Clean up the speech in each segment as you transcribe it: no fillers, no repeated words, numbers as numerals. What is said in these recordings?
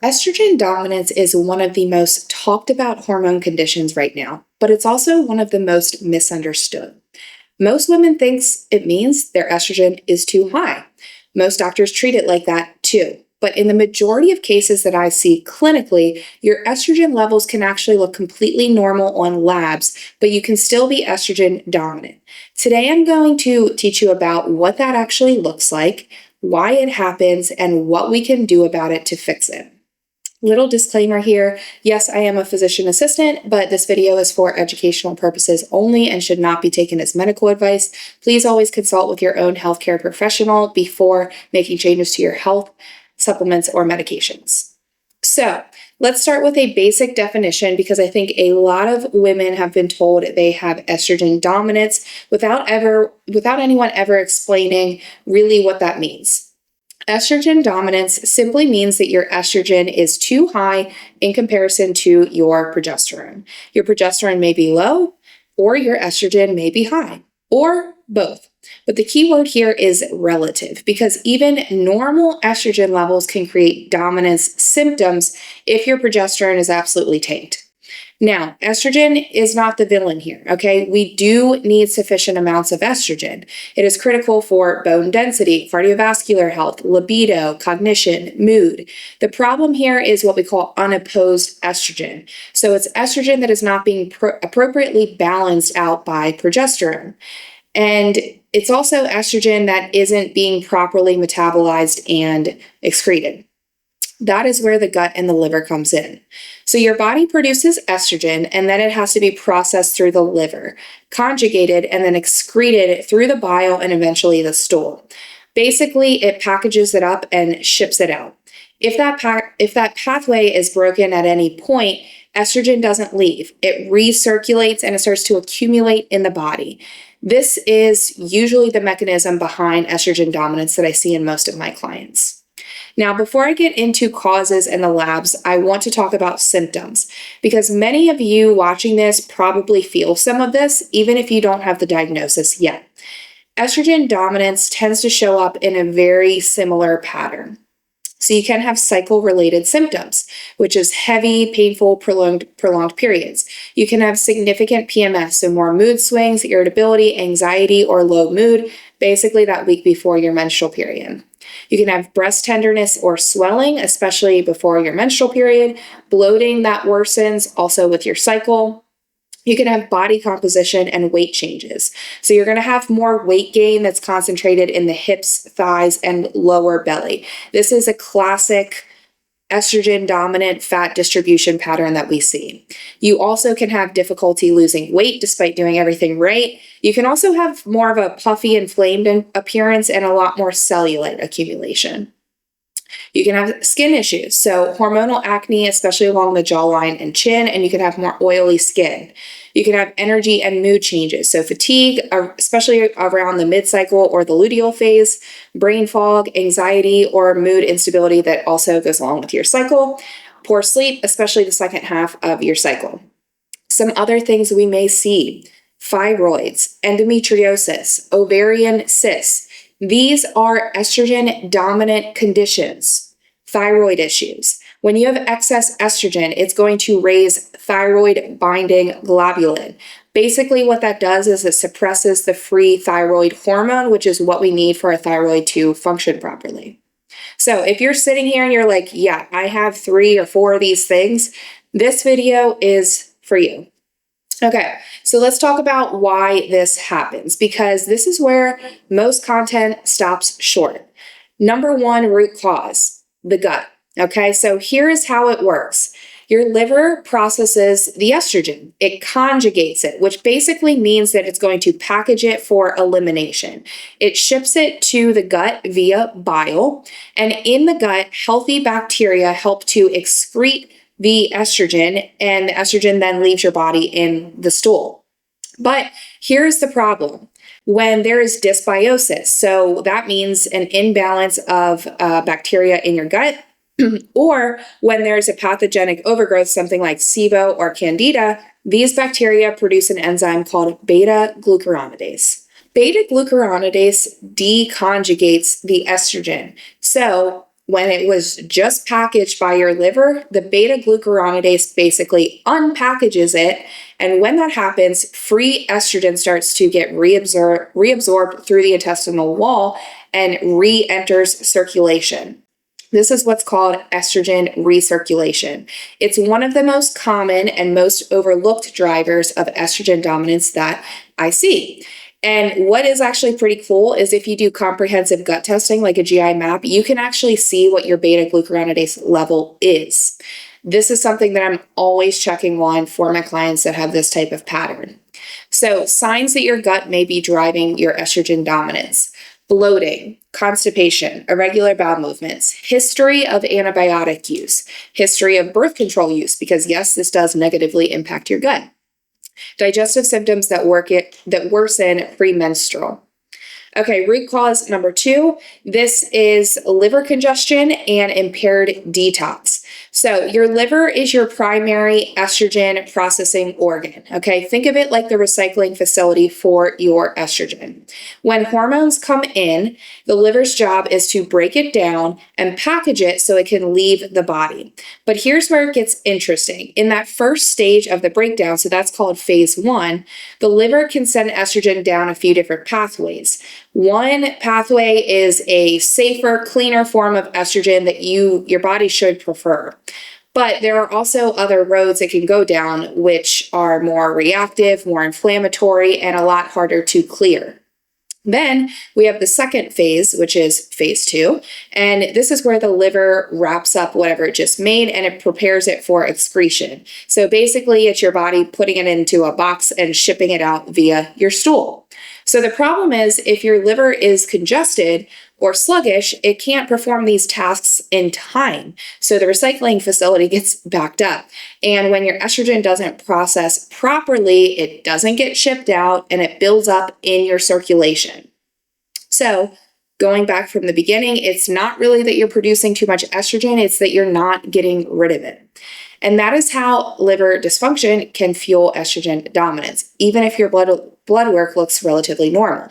Estrogen dominance is one of the most talked about hormone conditions right now, but it's also one of the most misunderstood. Most women thinks it means their estrogen is too high. Most doctors treat it like that too. But in the majority of cases that I see clinically, your estrogen levels can actually look completely normal on labs, but you can still be estrogen dominant. Today, I'm going to teach you about what that actually looks like, why it happens, and what we can do about it to fix it. Little disclaimer here. Yes, I am a physician assistant, but this video is for educational purposes only and should not be taken as medical advice. Please always consult with your own healthcare professional before making changes to your health, supplements, or medications. So let's start with a basic definition because I think a lot of women have been told they have estrogen dominance without anyone ever explaining really what that means. Estrogen dominance simply means that your estrogen is too high in comparison to your progesterone. Your progesterone may be low, or your estrogen may be high, or both. But the key word here is relative, because even normal estrogen levels can create dominance symptoms if your progesterone is absolutely tanked. Now, estrogen is not the villain here, okay? We do need sufficient amounts of estrogen. It is critical for bone density, cardiovascular health, libido, cognition, mood. The problem here is what we call unopposed estrogen. So it's estrogen that is not being appropriately balanced out by progesterone. And it's also estrogen that isn't being properly metabolized and excreted. That is where the gut and the liver comes in. So your body produces estrogen, and then it has to be processed through the liver, conjugated, and then excreted through the bile and eventually the stool. Basically, it packages it up and ships it out. If that pathway is broken at any point, estrogen doesn't leave. It recirculates and it starts to accumulate in the body. This is usually the mechanism behind estrogen dominance that I see in most of my clients. Now, before I get into causes and the labs, I want to talk about symptoms because many of you watching this probably feel some of this, even if you don't have the diagnosis yet. Estrogen dominance tends to show up in a very similar pattern. So you can have cycle-related symptoms, which is heavy, painful, prolonged periods. You can have significant PMS, so more mood swings, irritability, anxiety, or low mood, basically that week before your menstrual period. You can have breast tenderness or swelling, especially before your menstrual period, bloating that worsens also with your cycle. You can have body composition and weight changes. So you're going to have more weight gain that's concentrated in the hips, thighs, and lower belly. This is a classic estrogen dominant fat distribution pattern that we see. You also can have difficulty losing weight despite doing everything right. You can also have more of a puffy, inflamed appearance and a lot more cellulite accumulation. You can have skin issues, so hormonal acne, especially along the jawline and chin, and you can have more oily skin. You can have energy and mood changes, so fatigue, especially around the mid-cycle or the luteal phase, brain fog, anxiety, or mood instability that also goes along with your cycle, poor sleep, especially the second half of your cycle. Some other things we may see: fibroids, endometriosis, ovarian cysts. These are estrogen dominant conditions. Thyroid issues. When you have excess estrogen, it's going to raise thyroid binding globulin. Basically, what that does is it suppresses the free thyroid hormone, which is what we need for our thyroid to function properly. So if you're sitting here and you're like, yeah, I have 3 or 4 of these things, this video is for you. Okay, so let's talk about why this happens, because this is where most content stops short. Number 1 root cause, the gut. Okay, so here is how it works. Your liver processes the estrogen. It conjugates it, which basically means that it's going to package it for elimination. It ships it to the gut via bile, and in the gut, healthy bacteria help to excrete the estrogen, and the estrogen then leaves your body in the stool. But here's the problem. When there is dysbiosis, so that means an imbalance of bacteria in your gut, or when there's a pathogenic overgrowth, something like SIBO or Candida, these bacteria produce an enzyme called beta-glucuronidase. Beta-glucuronidase deconjugates the estrogen. So When it was just packaged by your liver, the beta glucuronidase basically unpackages it. And when that happens, free estrogen starts to get reabsorbed through the intestinal wall and re-enters circulation. This is what's called estrogen recirculation. It's one of the most common and most overlooked drivers of estrogen dominance that I see. And what is actually pretty cool is if you do comprehensive gut testing, like a GI map, you can actually see what your beta glucuronidase level is. This is something that I'm always checking on for my clients that have this type of pattern. So signs that your gut may be driving your estrogen dominance: bloating, constipation, irregular bowel movements, history of antibiotic use, history of birth control use, because yes, this does negatively impact your gut, digestive symptoms that worsen premenstrual. Okay, root cause number 2, this is liver congestion and impaired detox. So your liver is your primary estrogen processing organ, okay? Think of it like the recycling facility for your estrogen. When hormones come in, the liver's job is to break it down and package it so it can leave the body. But here's where it gets interesting. In that first stage of the breakdown, so that's called phase 1, the liver can send estrogen down a few different pathways. One pathway is a safer, cleaner form of estrogen that your body should prefer. But there are also other roads it can go down, which are more reactive, more inflammatory, and a lot harder to clear. Then we have the second phase, which is phase 2, and this is where the liver wraps up whatever it just made and it prepares it for excretion. So basically, it's your body putting it into a box and shipping it out via your stool. So the problem is, if your liver is congested or sluggish, it can't perform these tasks in time. So the recycling facility gets backed up. And when your estrogen doesn't process properly, it doesn't get shipped out and it builds up in your circulation. So going back from the beginning, it's not really that you're producing too much estrogen, it's that you're not getting rid of it. And that is how liver dysfunction can fuel estrogen dominance, even if your blood work looks relatively normal.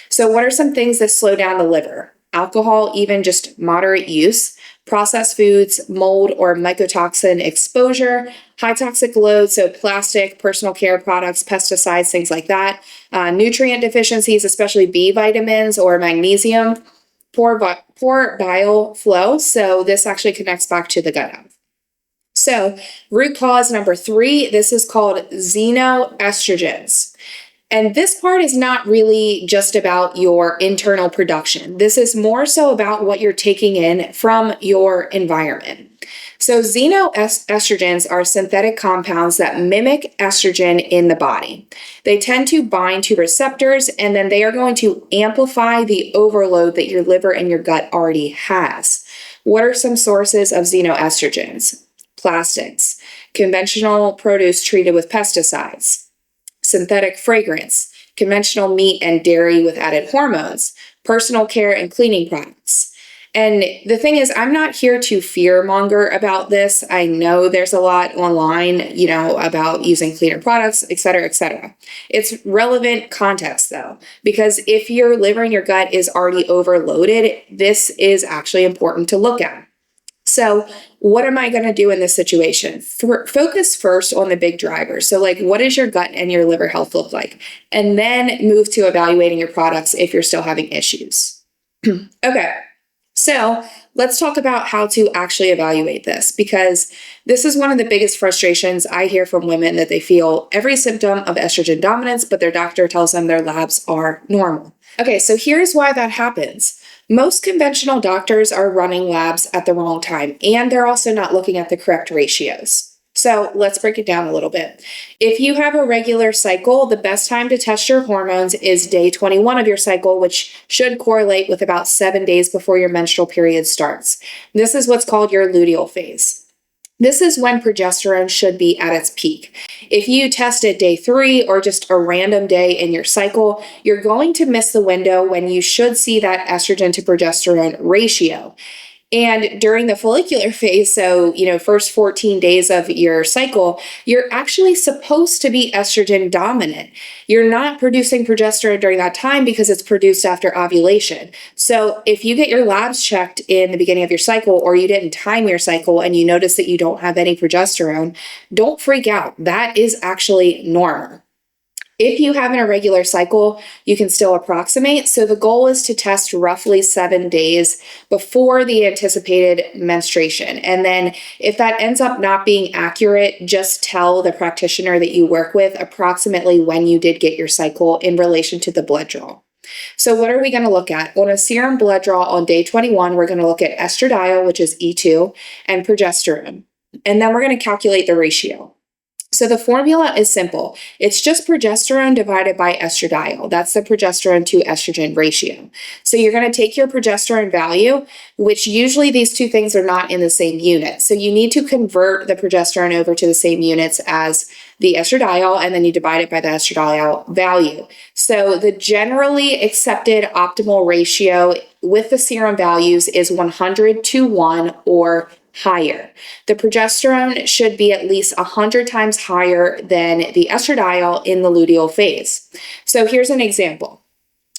So what are some things that slow down the liver? Alcohol, even just moderate use, processed foods, mold or mycotoxin exposure, high toxic load, so plastic, personal care products, pesticides, things like that, nutrient deficiencies, especially B vitamins or magnesium, poor bile flow. So this actually connects back to the gut health. So root cause number 3, this is called xenoestrogens. And this part is not really just about your internal production. This is more so about what you're taking in from your environment. So xenoestrogens are synthetic compounds that mimic estrogen in the body. They tend to bind to receptors, and then they are going to amplify the overload that your liver and your gut already has. What are some sources of xenoestrogens? Plastics, conventional produce treated with pesticides, synthetic fragrance, conventional meat and dairy with added hormones, personal care and cleaning products. And the thing is, I'm not here to fearmonger about this. I know there's a lot online, about using cleaner products, et cetera, et cetera. It's relevant context though, because if your liver and your gut is already overloaded, this is actually important to look at. So what am I going to do in this situation? Focus first on the big drivers. So what does your gut and your liver health look like? And then move to evaluating your products if you're still having issues. Okay, so let's talk about how to actually evaluate this, because this is one of the biggest frustrations I hear from women, that they feel every symptom of estrogen dominance, but their doctor tells them their labs are normal. Okay, so here's why that happens. Most conventional doctors are running labs at the wrong time, and they're also not looking at the correct ratios. So let's break it down a little bit. If you have a regular cycle, the best time to test your hormones is day 21 of your cycle, which should correlate with about 7 days before your menstrual period starts. This is what's called your luteal phase. This is when progesterone should be at its peak. If you test at day 3 or just a random day in your cycle, you're going to miss the window when you should see that estrogen to progesterone ratio. And during the follicular phase, so, first 14 days of your cycle, you're actually supposed to be estrogen dominant. You're not producing progesterone during that time because it's produced after ovulation. So if you get your labs checked in the beginning of your cycle, or you didn't time your cycle and you notice that you don't have any progesterone, don't freak out. That is actually normal. If you have an irregular cycle, you can still approximate. So the goal is to test roughly 7 days before the anticipated menstruation. And then if that ends up not being accurate, just tell the practitioner that you work with approximately when you did get your cycle in relation to the blood draw. So what are we going to look at? On a serum blood draw on day 21, we're going to look at estradiol, which is E2, and progesterone. And then we're going to calculate the ratio. So the formula is simple. It's just progesterone divided by estradiol. That's the progesterone to estrogen ratio. So you're going to take your progesterone value, which usually these two things are not in the same unit. So you need to convert the progesterone over to the same units as the estradiol, and then you divide it by the estradiol value. So the generally accepted optimal ratio with the serum values is 100 to 1 or higher. The progesterone should be at least 100 times higher than the estradiol in the luteal phase. So here's an example.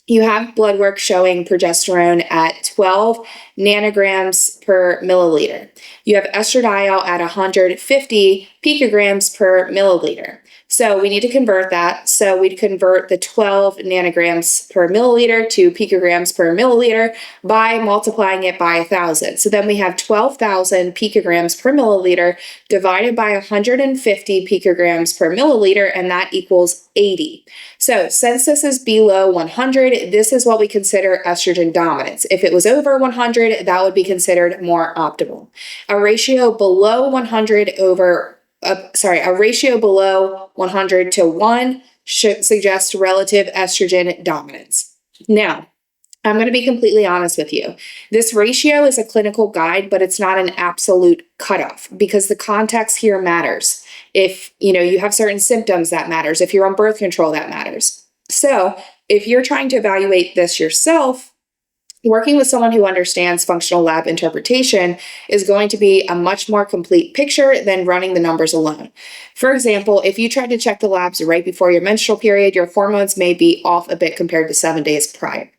You have blood work showing progesterone at 12 nanograms per milliliter. You have estradiol at 150 picograms per milliliter. So we need to convert that. So we'd convert the 12 nanograms per milliliter to picograms per milliliter by multiplying it by 1,000. So then we have 12,000 picograms per milliliter divided by 150 picograms per milliliter, and that equals 80. So since this is below 100, this is what we consider estrogen dominance. If it was over 100, that would be considered more optimal. A ratio below 100 to 1 should suggest relative estrogen dominance. Now, I'm going to be completely honest with you. This ratio is a clinical guide, but it's not an absolute cutoff because the context here matters. If you have certain symptoms, that matters. If you're on birth control, that matters. So if you're trying to evaluate this yourself, working with someone who understands functional lab interpretation is going to be a much more complete picture than running the numbers alone. For example, if you tried to check the labs right before your menstrual period, your hormones may be off a bit compared to 7 days prior.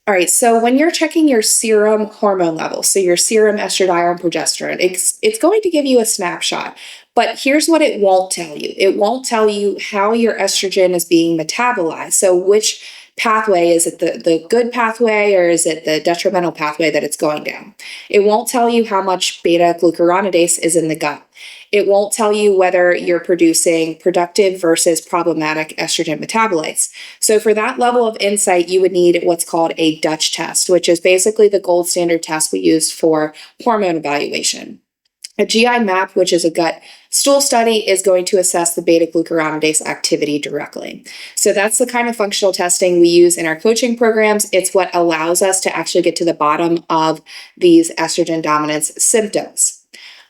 All right, so when you're checking your serum hormone levels, so your serum estradiol and progesterone, it's going to give you a snapshot. But here's what it won't tell you. It won't tell you how your estrogen is being metabolized. So which pathway, is it the good pathway or is it the detrimental pathway that it's going down? It won't tell you how much beta glucuronidase is in the gut. It won't tell you whether you're producing productive versus problematic estrogen metabolites. So for that level of insight, you would need what's called a Dutch test, which is basically the gold standard test we use for hormone evaluation. A GI map, which is a gut stool study, is going to assess the beta glucuronidase activity directly. So that's the kind of functional testing we use in our coaching programs. It's what allows us to actually get to the bottom of these estrogen dominance symptoms.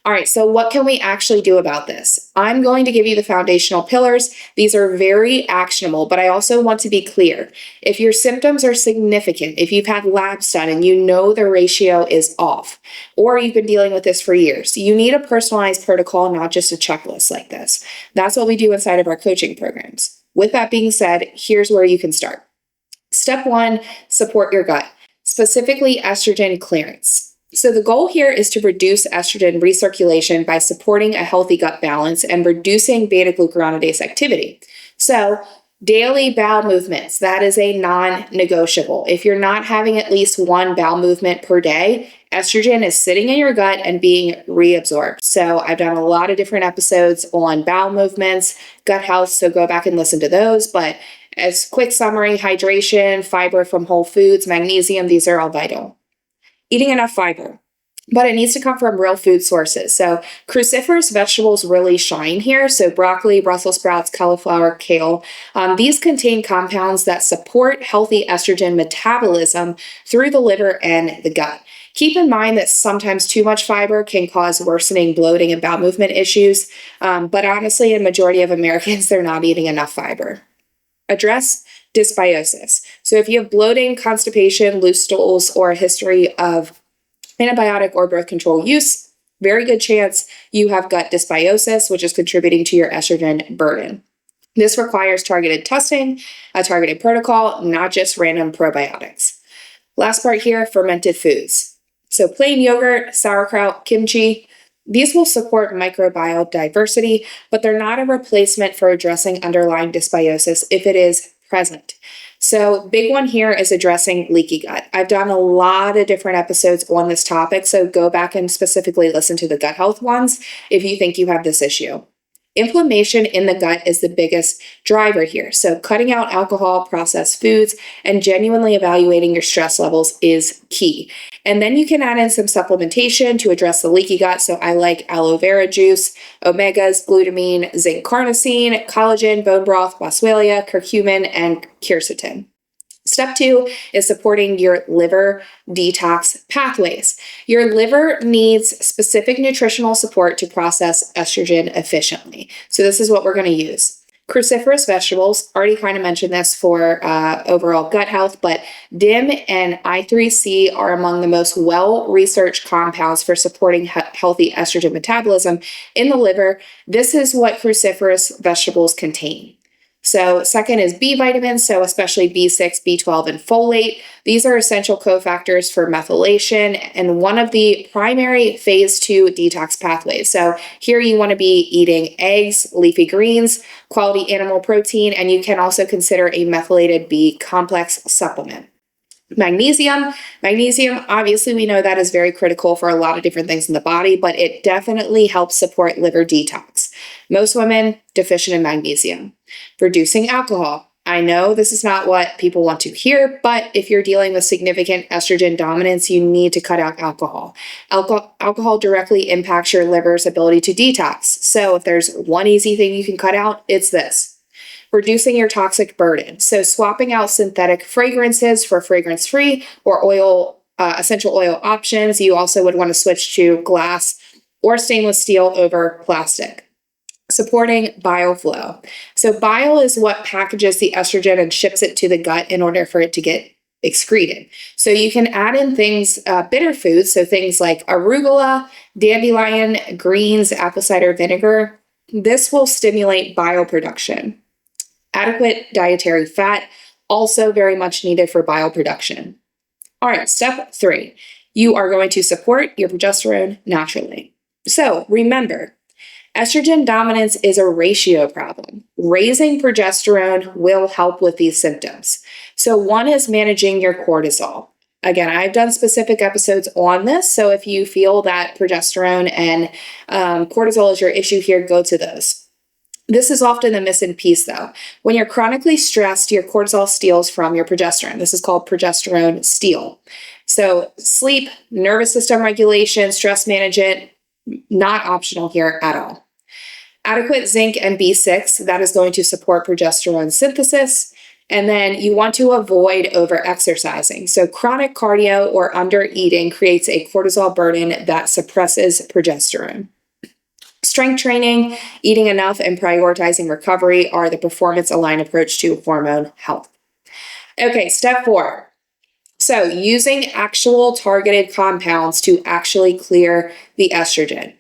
All right, so what can we actually do about this? I'm going to give you the foundational pillars. These are very actionable, but I also want to be clear. If your symptoms are significant, if you've had labs done and you know the ratio is off, or you've been dealing with this for years, you need a personalized protocol, not just a checklist like this. That's what we do inside of our coaching programs. With that being said, here's where you can start. Step 1, support your gut, specifically estrogen clearance. So the goal here is to reduce estrogen recirculation by supporting a healthy gut balance and reducing beta glucuronidase activity. So daily bowel movements, that is a non-negotiable. If you're not having at least one bowel movement per day, estrogen is sitting in your gut and being reabsorbed. So I've done a lot of different episodes on bowel movements, gut health, so go back and listen to those. But as quick summary, hydration, fiber from whole foods, magnesium, these are all vital. Eating enough fiber, but it needs to come from real food sources. So cruciferous vegetables really shine here. So broccoli, Brussels sprouts, cauliflower, kale. These contain compounds that support healthy estrogen metabolism through the liver and the gut. Keep in mind that sometimes too much fiber can cause worsening bloating and bowel movement issues. But honestly, in majority of Americans, they're not eating enough fiber. Address dysbiosis. So if you have bloating, constipation, loose stools, or a history of antibiotic or birth control use, very good chance you have gut dysbiosis, which is contributing to your estrogen burden. This requires targeted testing, a targeted protocol, not just random probiotics. Last part here, fermented foods. So plain yogurt, sauerkraut, kimchi, these will support microbiome diversity, but they're not a replacement for addressing underlying dysbiosis if it is present. So big one here is addressing leaky gut. I've done a lot of different episodes on this topic, so go back and specifically listen to the gut health ones if you think you have this issue. Inflammation in the gut is the biggest driver here. So cutting out alcohol, processed foods, and genuinely evaluating your stress levels is key. And then you can add in some supplementation to address the leaky gut. So I like aloe vera juice, omegas, glutamine, zinc carnosine, collagen, bone broth, boswellia, curcumin, and quercetin. Step 2 is supporting your liver detox pathways. Your liver needs specific nutritional support to process estrogen efficiently. So this is what we're going to use. Cruciferous vegetables, already kind of mentioned this for overall gut health, but DIM and I3C are among the most well-researched compounds for supporting healthy estrogen metabolism in the liver. This is what cruciferous vegetables contain. So second is B vitamins, so especially B6, B12, and folate. These are essential cofactors for methylation and one of the primary phase 2 detox pathways. So here you want to be eating eggs, leafy greens, quality animal protein, and you can also consider a methylated B complex supplement. Magnesium, obviously we know that is very critical for a lot of different things in the body, but it definitely helps support liver detox. Most women deficient in magnesium. Reducing alcohol. I know this is not what people want to hear, but if you're dealing with significant estrogen dominance, you need to cut out alcohol. Alcohol directly impacts your liver's ability to detox. So if there's one easy thing you can cut out, it's this. Reducing your toxic burden. So swapping out synthetic fragrances for fragrance-free or oil, essential oil options. You also would want to switch to glass or stainless steel over plastic. Supporting bile flow. So bile is what packages the estrogen and ships it to the gut in order for it to get excreted. So you can add in things, bitter foods, so things like arugula, dandelion, greens, apple cider vinegar. This will stimulate bile production. Adequate dietary fat, also very much needed for bile production. All right, step 3. You are going to support your progesterone naturally. So remember, estrogen dominance is a ratio problem. Raising progesterone will help with these symptoms. So one is managing your cortisol. Again, I've done specific episodes on this, so if you feel that progesterone and cortisol is your issue here, go to those. This is often the missing piece though. When you're chronically stressed, your cortisol steals from your progesterone. This is called progesterone steal. So sleep, nervous system regulation, stress management, not optional here at all. Adequate zinc and B6, that is going to support progesterone synthesis. And then you want to avoid over-exercising. So chronic cardio or under-eating creates a cortisol burden that suppresses progesterone. Strength training, eating enough, and prioritizing recovery are the performance-aligned approach to hormone health. Okay, step 4. So using actual targeted compounds to actually clear the estrogen.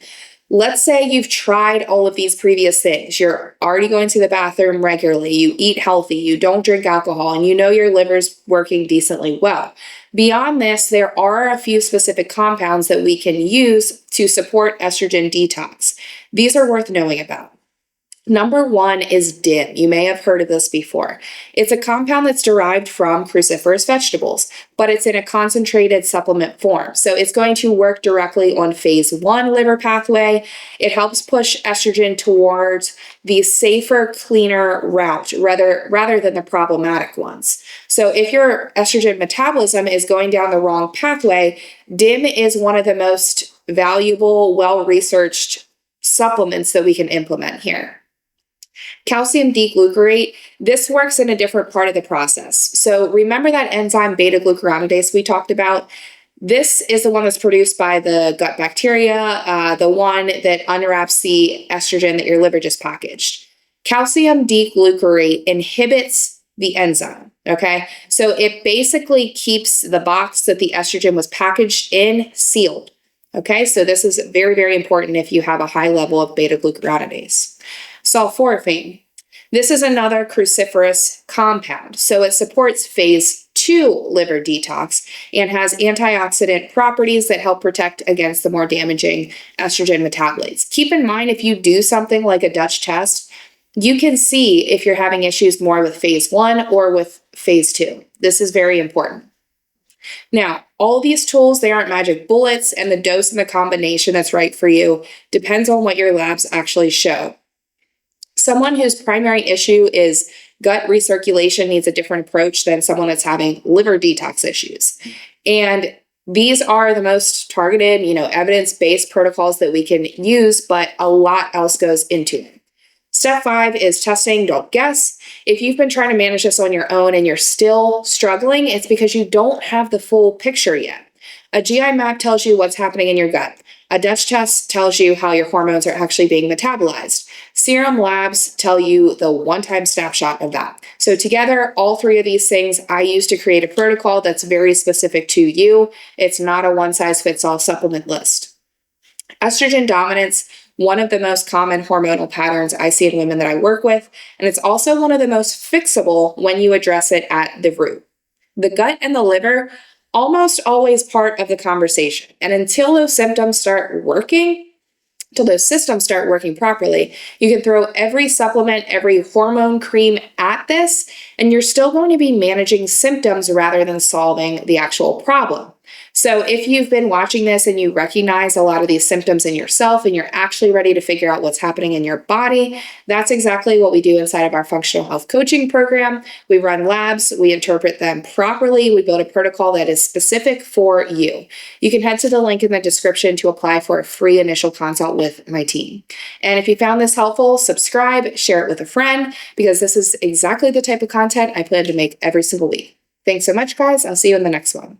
Let's say you've tried all of these previous things. You're already going to the bathroom regularly, you eat healthy, you don't drink alcohol, and you know your liver's working decently well. Beyond this, there are a few specific compounds that we can use to support estrogen detox. These are worth knowing about. Number 1 is DIM. You may have heard of this before. It's a compound that's derived from cruciferous vegetables, but it's in a concentrated supplement form. So it's going to work directly on phase 1 liver pathway. It helps push estrogen towards the safer, cleaner route rather than the problematic ones. So if your estrogen metabolism is going down the wrong pathway, DIM is one of the most valuable, well-researched supplements that we can implement here. Calcium D-glucarate, this works in a different part of the process. So remember that enzyme beta-glucuronidase we talked about? This is the one that's produced by the gut bacteria, the one that unwraps the estrogen that your liver just packaged. Calcium D-glucarate inhibits the enzyme. Okay, so it basically keeps the box that the estrogen was packaged in sealed. Okay, so this is very, very important if you have a high level of beta glucuronidase. Sulforaphane. This is another cruciferous compound. So it supports phase 2 liver detox and has antioxidant properties that help protect against the more damaging estrogen metabolites. Keep in mind, if you do something like a Dutch test, you can see if you're having issues more with phase 1 or with phase 2. This is very important. Now, all these tools, they aren't magic bullets, and the dose and the combination that's right for you depends on what your labs actually show. Someone whose primary issue is gut recirculation needs a different approach than someone that's having liver detox issues. And these are the most targeted, evidence-based protocols that we can use, but a lot else goes into it. Step 5 is testing, don't guess. If you've been trying to manage this on your own and you're still struggling, it's because you don't have the full picture yet. A GI map tells you what's happening in your gut. A Dutch test tells you how your hormones are actually being metabolized. Serum labs tell you the one-time snapshot of that. So together, all 3 of these things I use to create a protocol that's very specific to you. It's not a one-size-fits-all supplement list. Estrogen dominance, one of the most common hormonal patterns I see in women that I work with, and it's also one of the most fixable when you address it at the root. The gut and the liver, almost always part of the conversation. And until those systems start working properly, you can throw every supplement, every hormone cream at this, and you're still going to be managing symptoms rather than solving the actual problem. So if you've been watching this and you recognize a lot of these symptoms in yourself and you're actually ready to figure out what's happening in your body, that's exactly what we do inside of our functional health coaching program. We run labs, we interpret them properly, we build a protocol that is specific for you. You can head to the link in the description to apply for a free initial consult with my team. And if you found this helpful, subscribe, share it with a friend, because this is exactly the type of content I plan to make every single week. Thanks so much, guys. I'll see you in the next one.